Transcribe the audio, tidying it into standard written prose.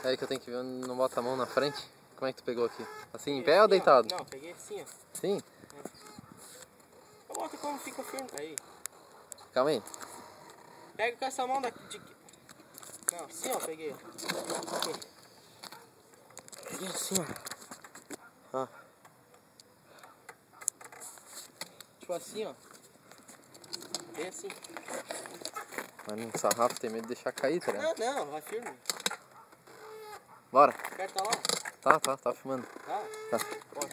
É aí que eu tenho que ver, não bota a mão na frente. Como é que tu pegou aqui? Assim, em pé assim, ou deitado? Ó. Não, peguei assim, ó. Sim? Coloca como fica firme. Aí. Calma aí. Pega com essa mão daqui. Não, assim, ó, peguei. Aqui. Peguei assim, ó. Ó. Tipo assim, ó. Bem assim. Mas no sarrafo tem medo de deixar cair, tá ligado? Não, vai firme. Bora. Aperta lá. Tá filmando. Tá? Tá. Bora.